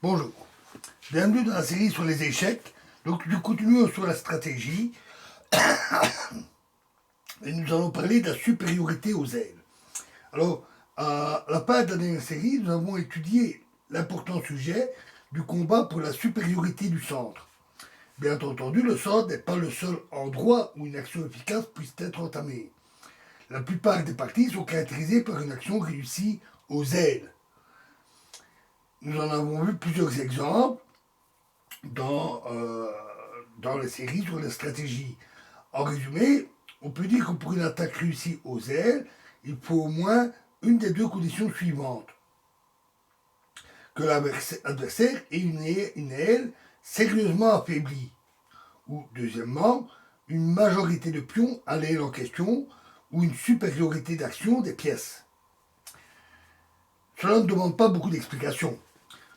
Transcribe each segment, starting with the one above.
Bonjour, bienvenue dans la série sur les échecs. Donc nous continuons sur la stratégie et nous allons parler de la supériorité aux ailes. Alors, à la fin de la dernière série, nous avons étudié l'important sujet du combat pour la supériorité du centre. Bien entendu, le centre n'est pas le seul endroit où une action efficace puisse être entamée. La plupart des parties sont caractérisées par une action réussie aux ailes. Nous en avons vu plusieurs exemples dans, la série sur la stratégie. En résumé, on peut dire que pour une attaque réussie aux ailes, il faut au moins une des deux conditions suivantes. Que l'adversaire ait une aile sérieusement affaiblie. Ou, deuxièmement, une majorité de pions à l'aile en question, ou une supériorité d'action des pièces. Cela ne demande pas beaucoup d'explications.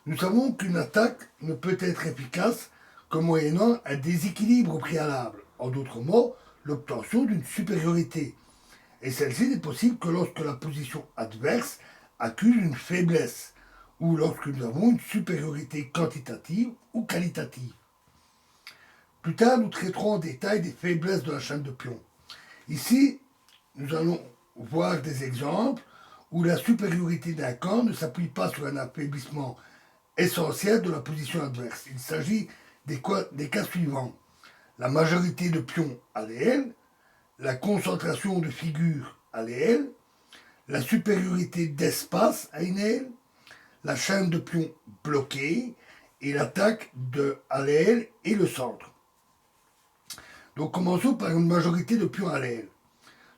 Nous savons qu'une attaque ne peut être efficace que moyennant un déséquilibre au préalable. En d'autres mots, l'obtention d'une supériorité. Et celle-ci n'est possible que lorsque la position adverse accuse une faiblesse, ou lorsque nous avons une supériorité quantitative ou qualitative. Plus tard, nous traiterons en détail des faiblesses de la chaîne de pions. Ici, nous allons voir des exemples où la supériorité d'un camp ne s'appuie pas sur un affaiblissement essentiel de la position adverse. Il s'agit des cas suivants. La majorité de pions à l'aile, la concentration de figures à l'aile, la supériorité d'espace à une aile, la chaîne de pions bloquée et l'attaque à l'aile et le centre. Donc commençons par une majorité de pions à l'aile.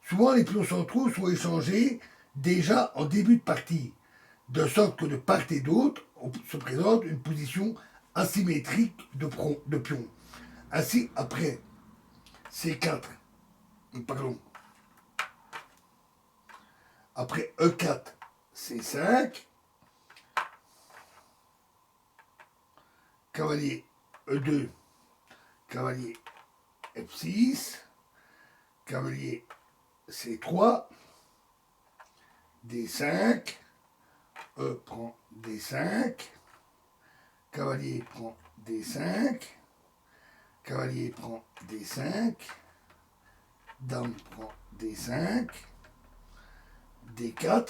Souvent les pions centraux sont échangés déjà en début de partie, de sorte que de part et d'autre se présente une position asymétrique de pions. Ainsi, après C4, pardon, après E4, C5, cavalier E2, cavalier F6, cavalier C3, D5, E prend D5, cavalier prend D5, cavalier prend D5, dame prend D5, D4,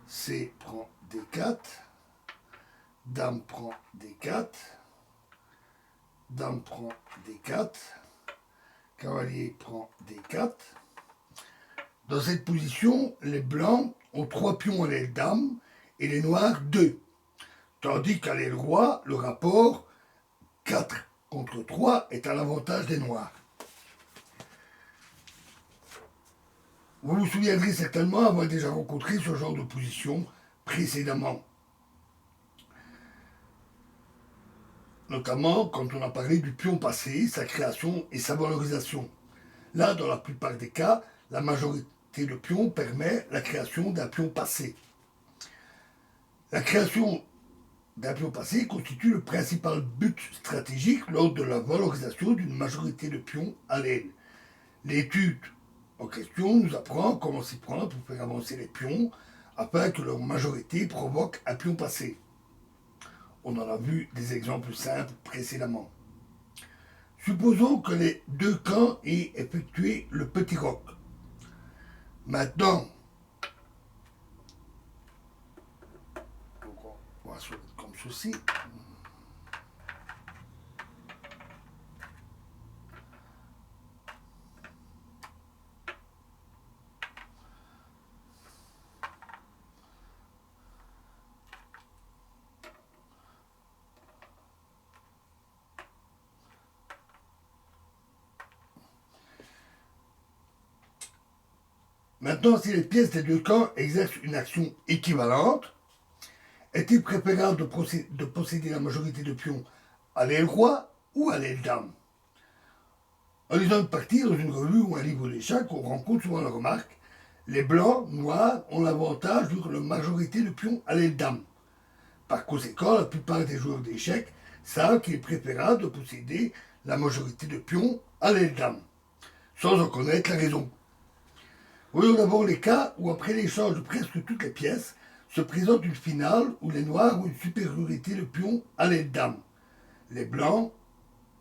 C prend D4, dame prend D4, dame prend D4, cavalier prend D4. Dans cette position, les blancs ont 3 pions à l'aile dame et les noirs 2. Tandis qu'à l'aile roi, le rapport 4 contre 3 est à l'avantage des noirs. Vous vous souviendrez certainement avoir déjà rencontré ce genre de position précédemment. Notamment quand on a parlé du pion passé, sa création et sa valorisation. Là, dans la plupart des cas, la majorité de pions permet la création d'un pion passé. La création d'un pion passé constitue le principal but stratégique lors de la valorisation d'une majorité de pions à l'aile. L'étude en question nous apprend comment s'y prendre pour faire avancer les pions afin que leur majorité provoque un pion passé. On en a vu des exemples simples précédemment. Supposons que les deux camps aient effectué le petit roc. Maintenant, on va se mettre comme ceci. Maintenant, si les pièces des deux camps exercent une action équivalente, est-il préférable de posséder la majorité de pions à l'aile roi ou à l'aile dame? En lisant une partie dans une revue ou un livre d'échecs, on rencontre souvent la remarque: les blancs, noirs ont l'avantage sur la majorité de pions à l'aile dame. Par conséquent, la plupart des joueurs d'échecs savent qu'il est préférable de posséder la majorité de pions à l'aile dame, sans en connaître la raison. Voyons d'abord les cas où, après l'échange de presque toutes les pièces, se présente une finale où les noirs ont une supériorité de pion à l'aile dame. Les blancs,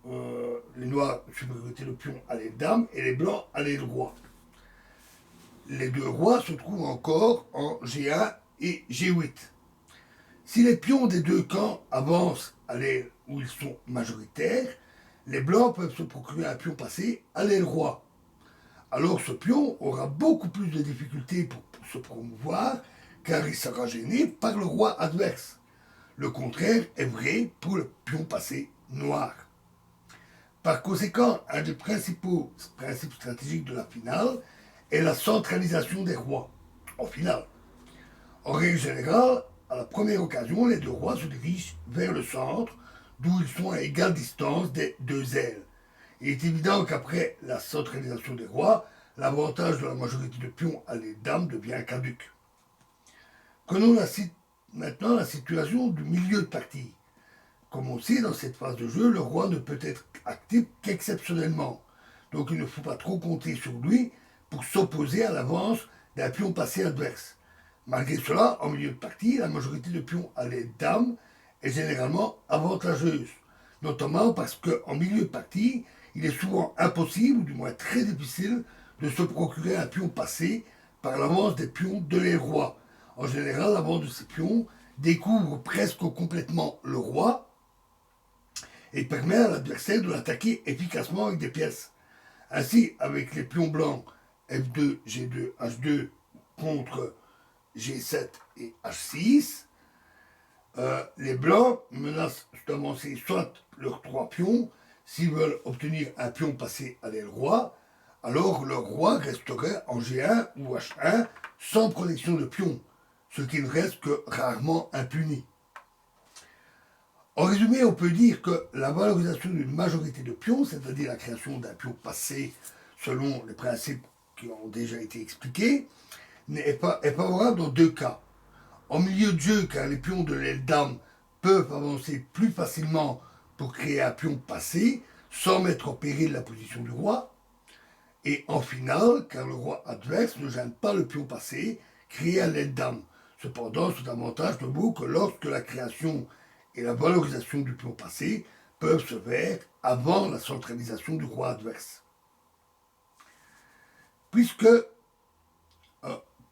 les noirs, supériorité de pion à l'aile dame, et les blancs à l'aile roi. Les deux rois se trouvent encore en G1 et G8. Si les pions des deux camps avancent à l'aile où ils sont majoritaires, les blancs peuvent se procurer un pion passé à l'aile roi. Alors ce pion aura beaucoup plus de difficultés pour se promouvoir car il sera gêné par le roi adverse. Le contraire est vrai pour le pion passé noir. Par conséquent, un des principaux principes stratégiques de la finale est la centralisation des rois en finale. En règle générale, à la première occasion, les deux rois se dirigent vers le centre, d'où ils sont à égale distance des deux ailes. Il est évident qu'après la centralisation des rois, l'avantage de la majorité de pions à les dames devient caduque. Prenons maintenant la situation du milieu de partie. Comme on sait, dans cette phase de jeu, le roi ne peut être actif qu'exceptionnellement. Donc il ne faut pas trop compter sur lui pour s'opposer à l'avance d'un pion passé adverse. Malgré cela, en milieu de partie, la majorité de pions à les dames est généralement avantageuse, notamment parce qu'en milieu de partie, il est souvent impossible, ou du moins très difficile, de se procurer un pion passé par l'avance des pions de les rois. En général, l'avance de ces pions découvre presque complètement le roi et permet à l'adversaire de l'attaquer efficacement avec des pièces. Ainsi, avec les pions blancs F2, G2, H2 contre G7 et H6, les blancs menacent d'avancer soit leurs trois pions s'ils veulent obtenir un pion passé à l'aile roi, alors leur roi resterait en G1 ou H1 sans protection de pion, ce qui ne reste que rarement impuni. En résumé, on peut dire que la valorisation d'une majorité de pions, c'est-à-dire la création d'un pion passé selon les principes qui ont déjà été expliqués, est favorable dans deux cas. En milieu de jeu, car les pions de l'aile dame peuvent avancer plus facilement pour créer un pion passé sans mettre en péril la position du roi. Et en finale, car le roi adverse ne gêne pas le pion passé créé à l'aile dame. Cependant, ce avantage ne vaut que lorsque la création et la valorisation du pion passé peuvent se faire avant la centralisation du roi adverse. Puisque,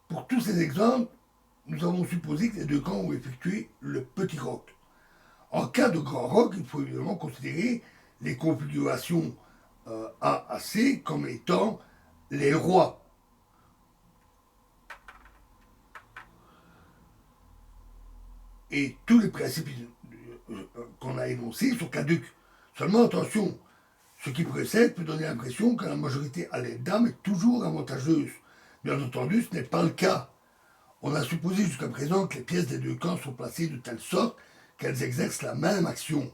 pour tous ces exemples, nous avons supposé que les deux camps ont effectué le petit roc. En cas de grand roc, il faut évidemment considérer les configurations A à C comme étant les rois. Et tous les principes qu'on a énoncés sont caducs. Seulement attention, ce qui précède peut donner l'impression que la majorité à l'aile dame est toujours avantageuse. Bien entendu, ce n'est pas le cas. On a supposé jusqu'à présent que les pièces des deux camps sont placées de telle sorte qu'elles exercent la même action.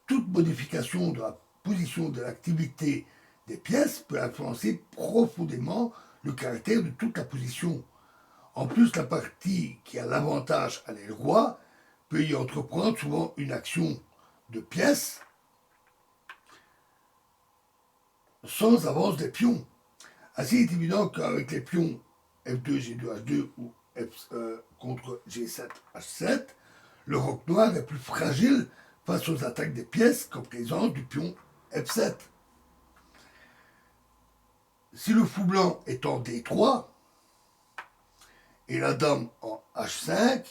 Toute modification de la position de l'activité des pièces peut influencer profondément le caractère de toute la position. En plus, la partie qui a l'avantage à l'aile roi peut y entreprendre souvent une action de pièces sans avance des pions. Ainsi, il est évident qu'avec les pions F2, G2, H2 ou contre G7, H7, le roc noir est plus fragile face aux attaques des pièces qu'en présence du pion F7. Si le fou blanc est en D3 et la dame en H5,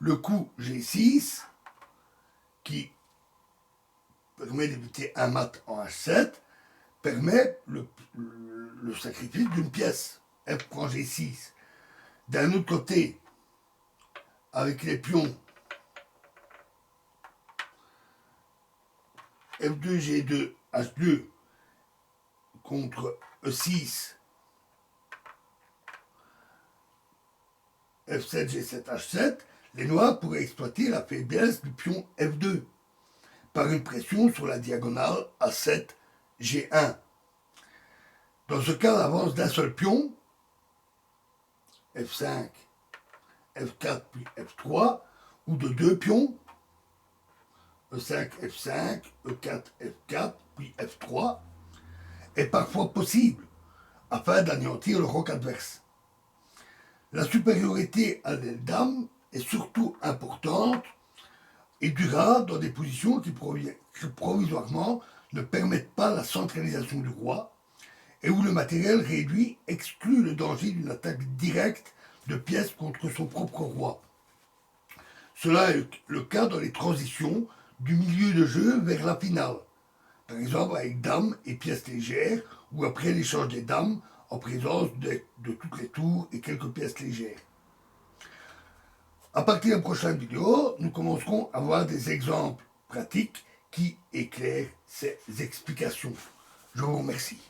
le coup G6, qui permet d'éviter un mat en H7, permet le sacrifice d'une pièce. F prend G6. D'un autre côté, avec les pions F2, G2, H2 contre E6, F7, G7, H7, les noirs pourraient exploiter la faiblesse du pion F2 par une pression sur la diagonale A7, G1. Dans ce cas, l'avance d'un seul pion, F5, F4 puis F3, ou de deux pions, E5, F5, E4, F4 puis F3, est parfois possible afin d'anéantir le roc adverse. La supériorité à l'aile dame est surtout importante et durable dans des positions qui provisoirement ne permettent pas la centralisation du roi et où le matériel réduit exclut le danger d'une attaque directe de pièces contre son propre roi. Cela est le cas dans les transitions du milieu de jeu vers la finale, par exemple avec dames et pièces légères, ou après l'échange des dames en présence de toutes les tours et quelques pièces légères. À partir de la prochaine vidéo, nous commencerons à voir des exemples pratiques qui éclairent ces explications. Je vous remercie.